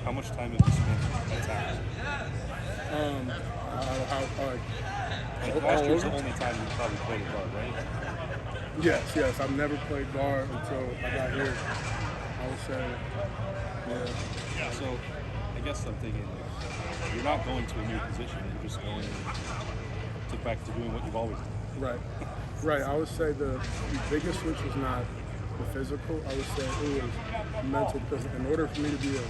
How much time have you spent at tackle? Like last year's the only time you probably played a guard, right? Yes. I've never played guard until I got here. I would say, yeah. So I guess I'm thinking like, you're not going to a new position. You're just going to back to doing what you've always done. Right. I would say the biggest switch was not the physical. I would say it was mental because in order for me to be a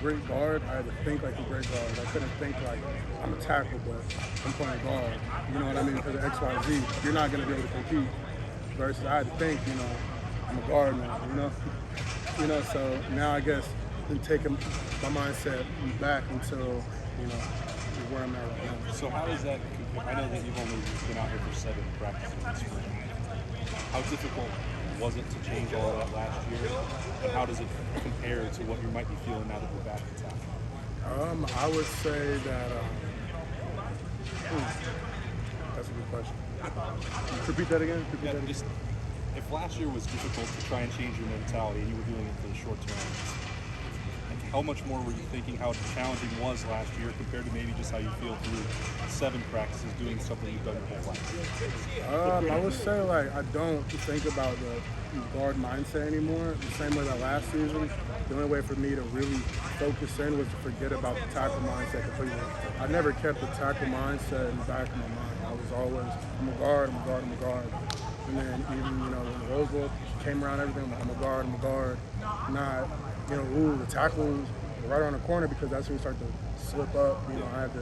great guard, I had to think like a great guard. I couldn't think like I'm a tackle, but I'm playing guard. You know what I mean? Because of X, Y, Z, you're not going to be able to compete. Versus I had to think, I'm a guard now. So now I guess I'm taking my mindset back until where I'm at right now. So how does that compare? I know that you've only been out here for 7 practices this spring. How difficult was it to change all of that last year? And how does it compare to what you might be feeling now that we're back in town? I would say that that's a good question. Repeat that again? Just if last year was difficult to try and change your mentality and you were doing it for the short term, like how much more were you thinking how challenging was last year compared to maybe just how you feel through 7 practices doing something you've done your whole life? I would say I don't think about the guard mindset anymore. The same way that last season, the only way for me to really focus in was to forget about the tackle mindset completely. I never kept the tackle mindset in the back of my mind. I was always, I'm a guard. And then even, when Roseville came around everything, I'm a guard. Not, the tackles right around the corner because that's when you start to slip up. I had to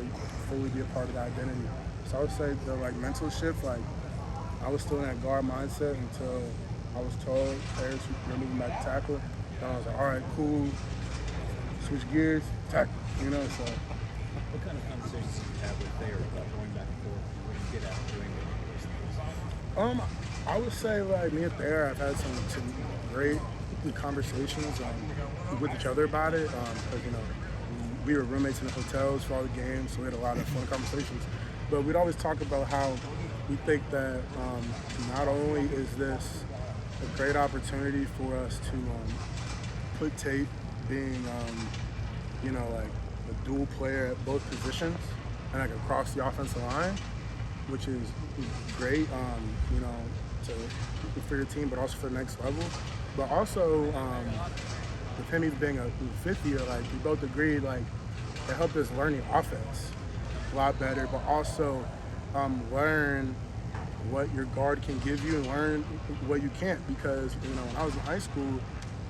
fully be a part of the identity. So I would say the mental shift, I was still in that guard mindset until I was told, players, you're moving back to tackle. And I was like, all right, cool, switch gears, tackle, so. What kind of conversations did you have with Thayer about going back and forth? What did you get out of doing those things? I would say me and Thayer, I've had some great conversations with each other about it because we were roommates in the hotels for all the games, so we had a lot of fun conversations. But we'd always talk about how we think that not only is this a great opportunity for us to put tape being a dual player at both positions and across the offensive line, which is great, for your team, but also for the next level. But also, with him even being a fifth year, we both agreed, it helped us learn the offense a lot better, but also learn what your guard can give you and learn what you can't. Because, when I was in high school,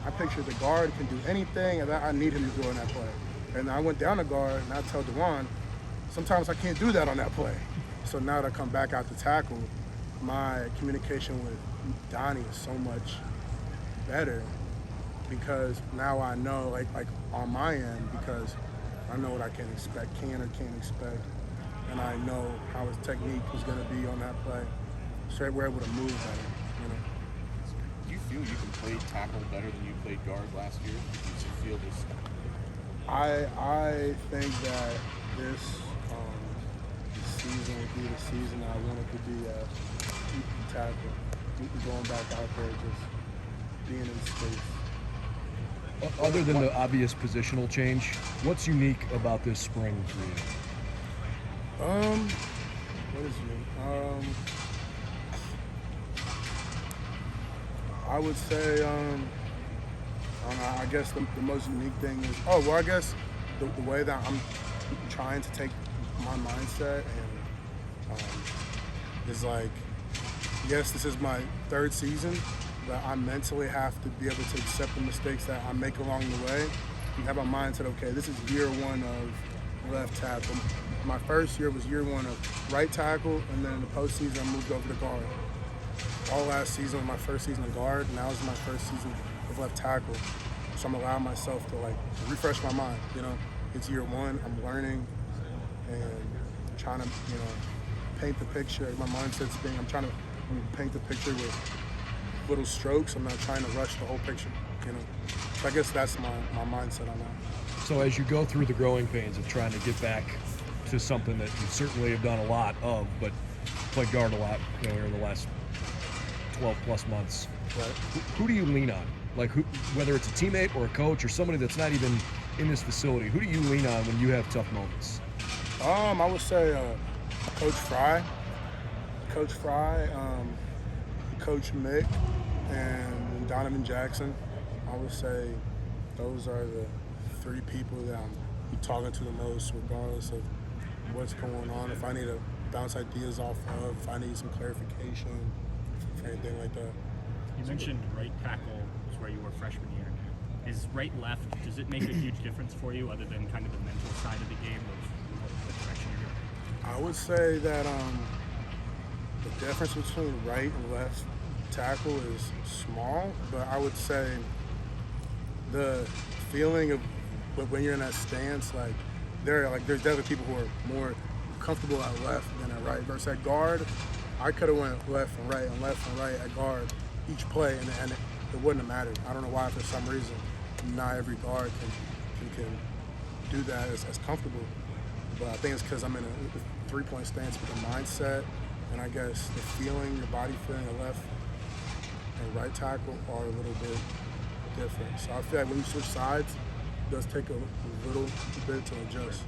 I pictured the guard can do anything and that I need him to do on that play. And I went down to guard and I tell DeJuan, sometimes I can't do that on that play. So now that I come back out to tackle, my communication with Donnie is so much better because now I know, on my end, because I know what I can or can't expect, and I know how his technique is going to be on that play. So we're able to move better, Do you feel you can play tackle better than you played guard last year? Do you feel this? I think that this season would be the season I wanted to be a tackle. Going back out there, just being in space. Other than the obvious positional change, what's unique about this spring for you? What is unique? I would say, I guess the most unique thing is, I guess the way that I'm trying to take my mindset and is yes, this is my 3rd season, but I mentally have to be able to accept the mistakes that I make along the way and have my mindset, okay, this is year 1 of left tackle. My first year was year 1 of right tackle, and then in the postseason I moved over to guard. All last season was my first season of guard, and now is my first season of left tackle. So I'm allowing myself to refresh my mind, It's year 1, I'm learning and trying to, paint the picture. My mindset's I'm trying to paint the picture with little strokes. I'm not trying to rush the whole picture, So I guess that's my mindset on that. So as you go through the growing pains of trying to get back to something that you certainly have done a lot of, but played guard a lot, here in the last 12 plus months, Right. who do you lean on Like, who, whether it's a teammate or a coach or somebody that's not even in this facility, who do you lean on when you have tough moments? I would say Coach Fry, Coach Mick, and Donovan Jackson. I would say those are the three people that I'm talking to the most, regardless of what's going on. If I need to bounce ideas off of, if I need some clarification, anything like that. You mentioned right tackle was where you were freshman year. Is right left, does it make a huge difference for you other than kind of the mental side of the game of what direction you're going? I would say that the difference between right and left tackle is small, but I would say the feeling of when you're in that stance, there's definitely people who are more comfortable at left than at right. Versus at guard, I could have went left and right at guard each play, and it wouldn't have mattered. I don't know why, for some reason, not every guard can do that as comfortable. But I think it's because I'm in a three-point stance with a mindset, and I guess the feeling, your body feeling at left and right tackle are a little bit different. So I feel like when you switch sides, it does take a little bit to adjust.